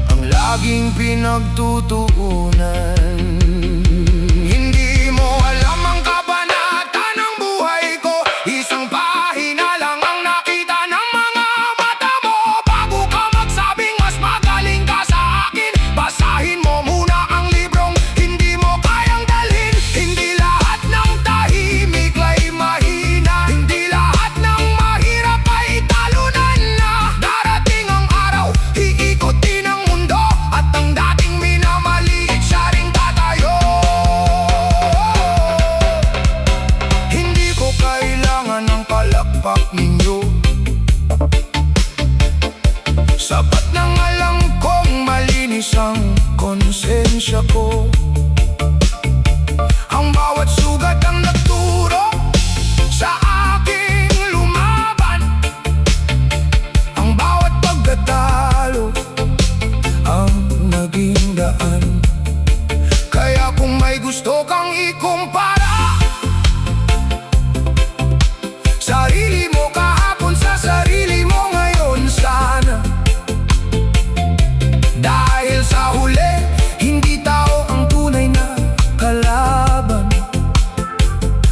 ang laging pinagtutuunan. Hindi mo alam ang kabanata ng buhay ko, isang pahina lang ang nakita ng mga mata mo. Bago ka magsabing mas magaling ka sa akin, basahin mo muna ang librong hindi mo kayang dalhin. Hindi lahat ng tahimik ay mahina, hindi lahat ng mahirap ay talunan na. Darating ang araw, iikutin ang mundo, at ang dating minamaliit siya ring tatayo. Hindi ko kailangan ng palakpak ninyo, sapat na nga lang kong malinis ang konsensya ko. Ang bawat sugat ang nagturo sa aking lumaban, ang bawat pagkatalo ang naging daan. Kaya kung may gusto kang ikumpara sarili mo kahapon sa sarili mo ngayon, sana. Dahil sa huli, hindi tao ang tunay na kalaban,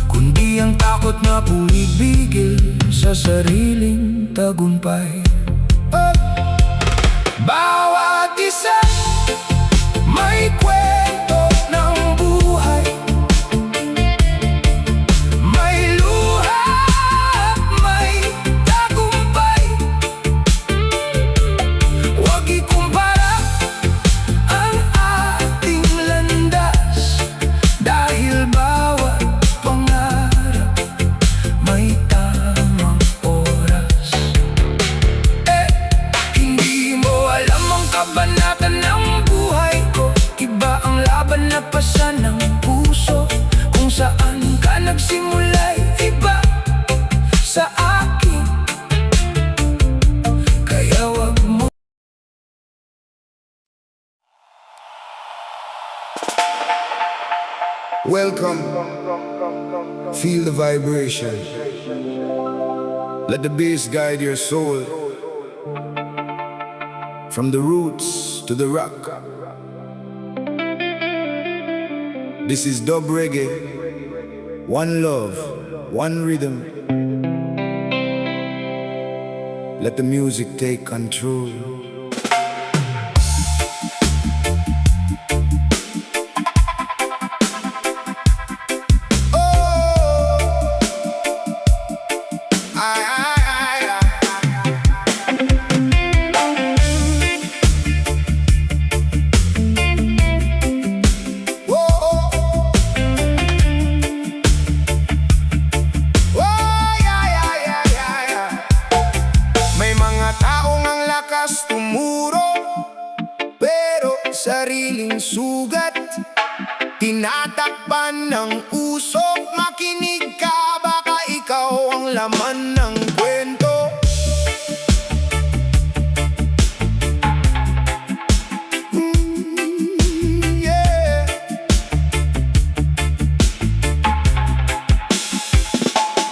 kundi ang takot na pumipigil sa sariling tagumpay. Bawat isa may kwento ng buhay, may luha at may tagumpay. Huwag ikumpara ang ating landas, dahil bawat pangarap may tamang oras. Hindi mo alam ang kabanata ng buhay ko, iba ang laban na pasan ng puso. Kung saan ka nagsimula'y iba sa akin. Kaya wag mo Welcome. Feel the vibration. Let the bass guide your soul. From the roots to the rock. This is dub reggae. One love, one rhythm. Let the music take control. Tumuro, pero sariling sugat tinatakpan ng usok. Makinig ka, baka ikaw ang laman ng kwento. Yeah.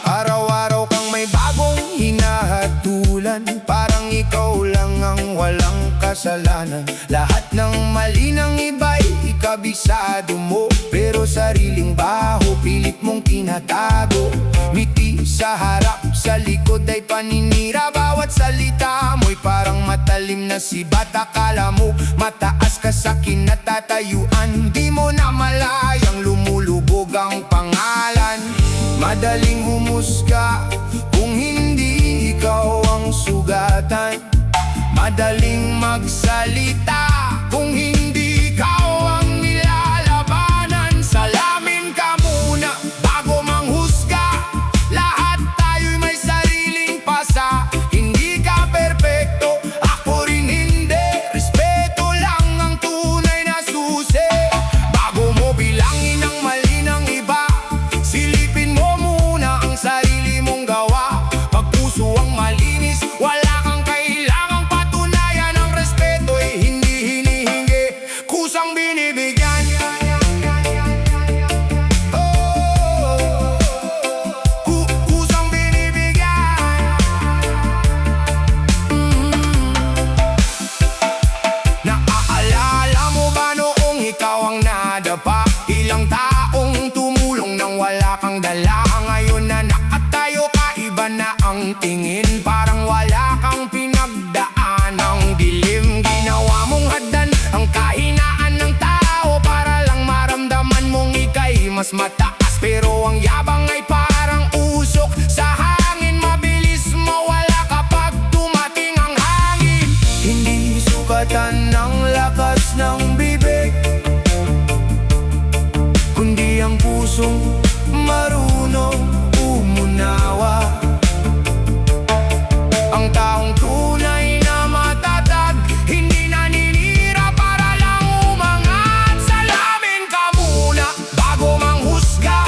Araw-araw kang may bagong hinahatulan, parang ikaw lang ang walang kasalanan. Lahat ng mali ng iba'y ikabisado mo, pero sariling baho pilit mong tinatago. Ngiti sa harap, sa likod ay paninira. Bawat salita mo'y parang matalim na sibat. Akala mo mataas ka sa kinatatayuan, di mo na malayang lumulubog ang pangalan. Madaling humusga kung hindi ikaw ang sugatan. Madaling magsalita kung hindi ikaw ang nilalabanan. Salamin ka muna bago manghusga. Lahat tayo'y may sariling pasa. Hindi ka perpekto, ako rin hindi. Respeto lang ang tunay na susi. Bago mo bilangin ang mali ng iba, silipin mo muna ang sarili mong gawa. Pag puso ang malinis, wala kang kailangang patunayan. Ang respeto ay hindi hinihingi, kusang binibigyan. Kusang binibigyan. Naaalala mo ba noong ikaw ang nadapa? Ilang taong tumulong nang wala kang dala. Ngayon na nakatayo ka, iba na ang tingin. Parang wala kang pinagdaan. Ang dilim, ginawa mong haddan ang kahinaan ng tao, para lang maramdaman mong ika'y mas mataas. Pero ang yabang ay parang usok sa hangin. Mabilis mawala kapag dumating ang hangin. Hindi sukatan ng lakas ng bibig, kundi ang pusong marunong umunawa. Ang taong tunay na matatag, hindi naninira para lang umangat. Salamin ka muna bago manghusga.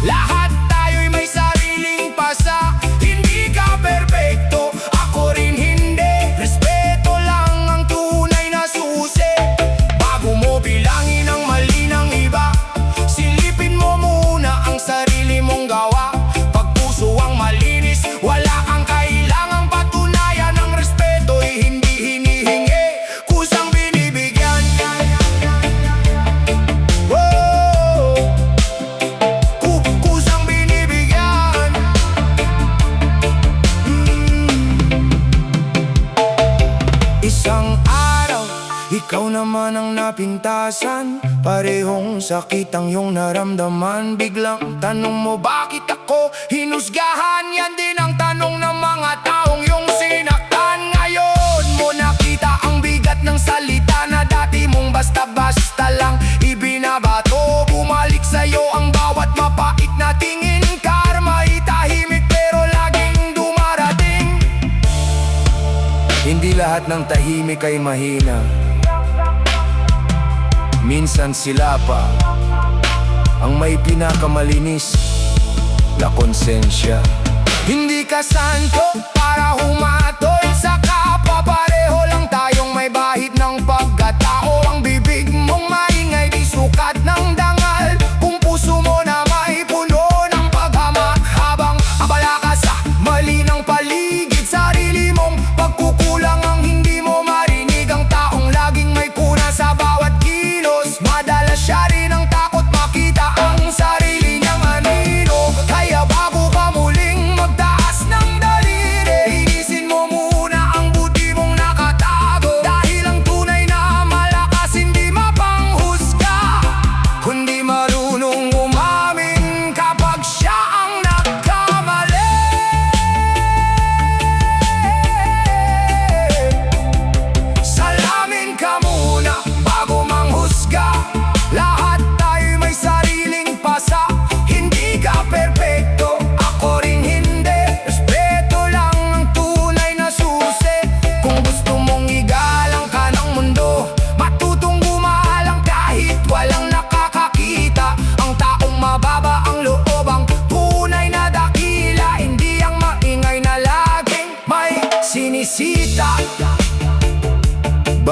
Lahat tayo'y may sariling pasa. Hindi ka perpekto, ako rin hindi. Respeto lang ang tunay na susi. Bago mo bilangin ang mali ng iba, silipin mo muna ang sarili mong gawa. Pag puso ang malinis, wala kang kailangang patunayan. Ang respeto ay hindi hinihingi, kusang binibigyan. Oh, kusang binibigyan. Isang araw, ikaw naman ang napintasan. Parehong sakit ang iyong naramdaman. Biglang tanong mo, bakit ako hinusgahan? Yan din ang tanong ng mga taong iyong sinaktan. Ngayon mo nakita ang bigat ng salita na dati mong basta-basta lang ibinabato. Bumalik sa'yo ang bawat mapait na tingin. Karma itahimik pero laging dumarating. Hindi lahat ng tahimik ay mahina. Minsan sila pa ang may pinakamalinis na konsensya. Hindi ka santo para humatoy sa kapwa. Pareho lang tayong may bahid ng pagkatao. Ang bibig mong maingay di sukat ng dangal, kung puso mo na may puno ng paghamak. Habang abala ka sa mali ng paligid, sarili mong pagkukulang ang hindi mo marinig. Ang taong laging may kuna sa bawat kilos, madalas siya rin ang takot makita.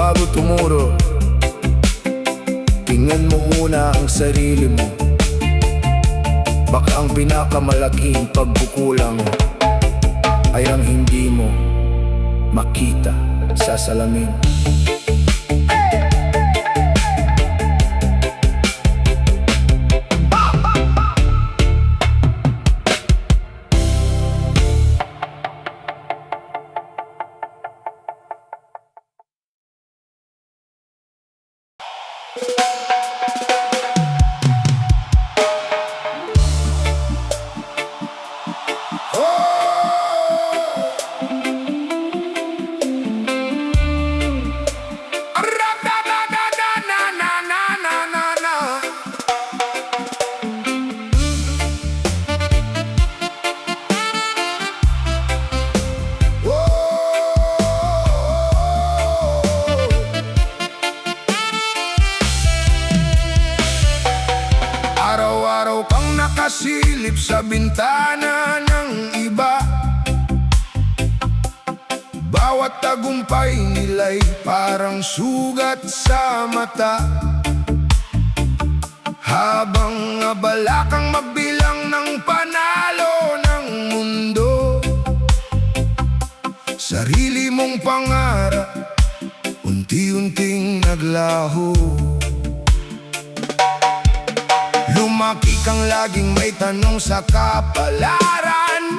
bago tumuro, tingnan mo muna ang sarili mo. Baka ang pinakamalaking pagkukulang ay ang hindi mo makita sa salamin. Araw-araw kang nakasilip sa bintana ng iba. Bawat tagumpay nila'y parang sugat sa mata. Habang abala kang magbilang ng panalo ng mundo, sarili mong pangarap unti-unting naglaho. Lumaki kang laging may tanong sa kapalaran.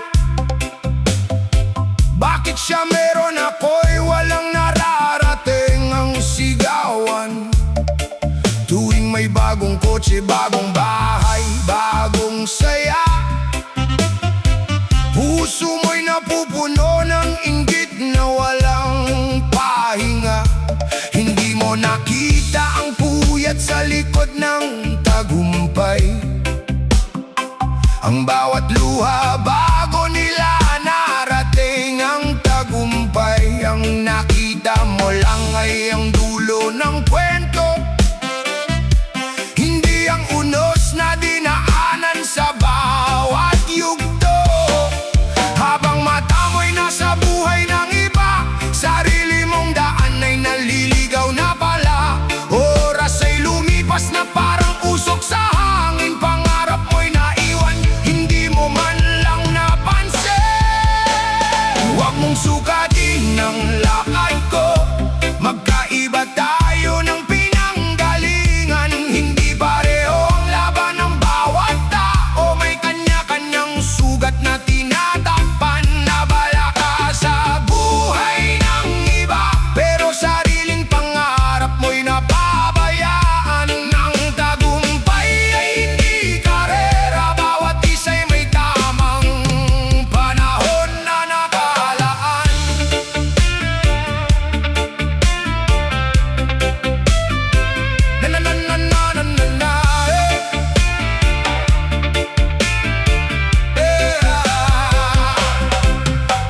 Bakit siya meron ako'y walang nararating ang sigawan? Tuwing may bagong kotse, bagong bahay, bagong saya, puso mo'y napupuno ng inggit na walang pahinga. Hindi mo nakita ang puyat sa likod ng tagumpay. Ang bawat luha bago nila narating ang tagumpay. Ang nakita mo lang ay ang dulo ng kwento, hindi ang unos na dinaanan sa bawat yugto. Habang mata mo'y nasa buhay ng iba, sarili mong daan ay naliligaw na pala. Oras ay lumipas na parang usok sa hangin. Pangarap mo'y naiwan, hindi mo man lang napansin. Huwag mong sukatin ang lakad ko, magkaiba tayo ng pinanggalingan. Hindi pareho ang laban ng bawat tao, may kanya-kanyang sugat na tinatakpan. Nabala ka sa buhay ng iba, pero sariling pangarap mo'y napabayaan. Ang tagumpay ay hindi karera, bawat isa'y may tamang panahon na nakalaan. Na-na-na-na-na-na-na,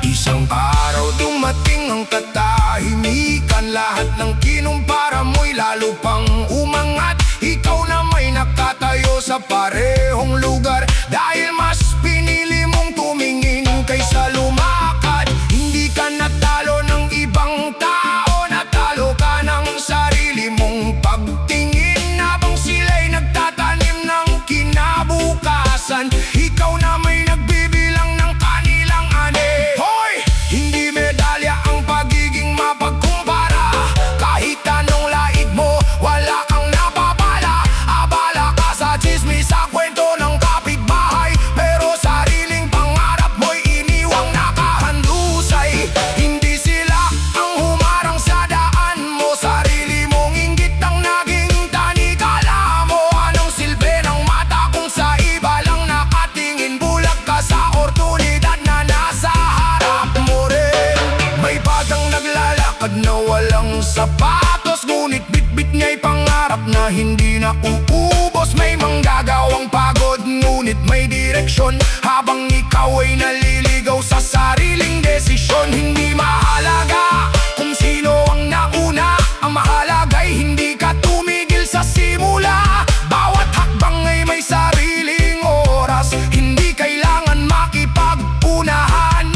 Isang araw dumating ang katahimikan. Lahat ng kinumpara mo'y lalo pang umangat. Ikaw na may nakatayo sa parehong lugar, dahil mas pinili mong tumingin kaysa lumakad. Hindi ka natalo ng ibang tao, natalo ka ng sarili mong pagtingin. Habang sila'y nagtatanim ng kinabukasan, ikaw na may nagbibilang ng kanilang ani. Hoy! Hindi medalya ang pagiging mapagkumpara. Kahit anong laid mo, wala kang napapala. Abala ka sa chismis, sa kwento ng kapitbahay, pero sariling pangarap mo'y iniwang nakahandusay. Hindi sila ang humarang sa daan mo, sarili mong inggit ang naging tani. Kala mo anong silbi ng mata kung sa iba lang nakatingin? Bulag ka sa oportunidad na nasa harap mo rin. May batang naglalakad na walang sapatos, ngunit bitbit niya'y pangarap na hindi na uubos. May manggagawang pagod, ngunit may direksyon. Habang ikaw ay naliligaw sa sariling desisyon. Hindi mahalaga kung sino ang nauna, ang mahalaga'y hindi ka tumigil sa simula. Bawat hakbang ay may sariling oras, hindi kailangan makipag-unahan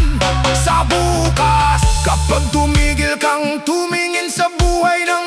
sa bukas. Kapag tumigil kang tumingin sa buhay ng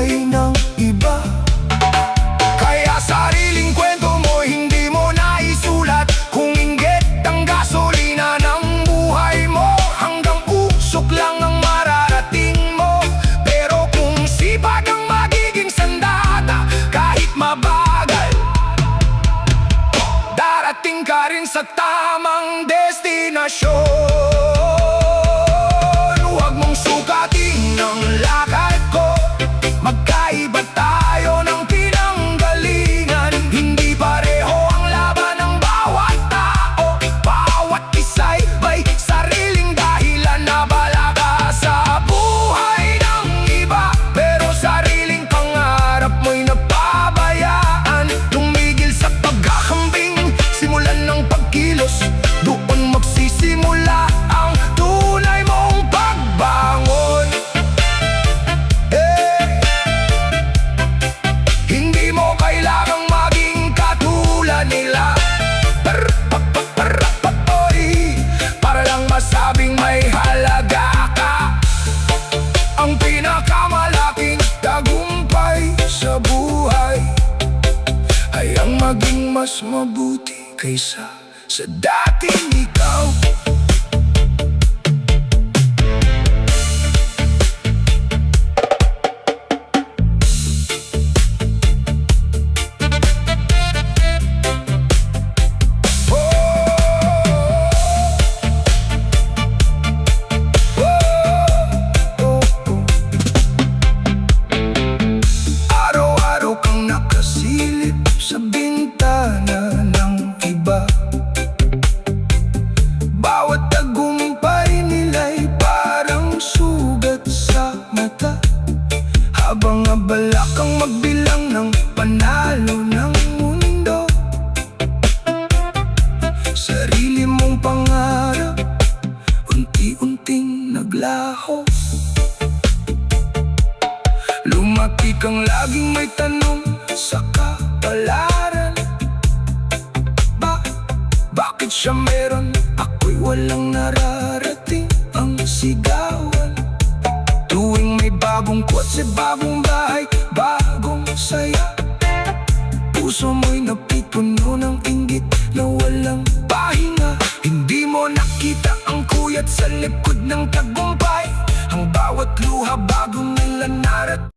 buhay ng iba. Kaya sariling kwento mo hindi mo naisulat. Kung inggit ang gasolina ng buhay mo, hanggang usok lang ang mararating mo. Pero kung sipag ang magiging sandata, kahit mabagal, darating ka rin sa tamang destinasyon. Huwag mong sukatin ang lakad ko, magkaiba tayo ng pinanggalingan. Hindi pareho ang laban ng bawat tao. Bawat isa'y may sariling dahilan na balaga sa buhay ng iba. Pero sariling pangarap mo'y napabayaan. Tumigil sa pagkakambing, simulan ng pagkilos. Doon magsisimula ang tunay mong pagbangon. Hindi mo kailangang maging katulad nila para lang masabing may halaga ka. Ang pinakamalaking tagumpay sa buhay ay ang maging mas mabuti kaysa sa dating ikaw. Araw-araw kang nakasilip sa bintana ng iba. Bawat tagumpay nila'y parang sugat sa mata. Habang abala kang magbilang ng panalo ng mundo, sarili mong pangarap unti-unting naglaho. Lumaki kang laging may tanong sa kapalaran. Bakit siya meron, ako'y walang nararating? Ang sigawan tuwing may bagong kotse, bagong bahay, bagong saya. Puso mo'y napipuno ng inggit na walang pahinga. Hindi mo nakita ang kuyat sa likod ng tagumpay. Ang bawat luha bagong nila narating.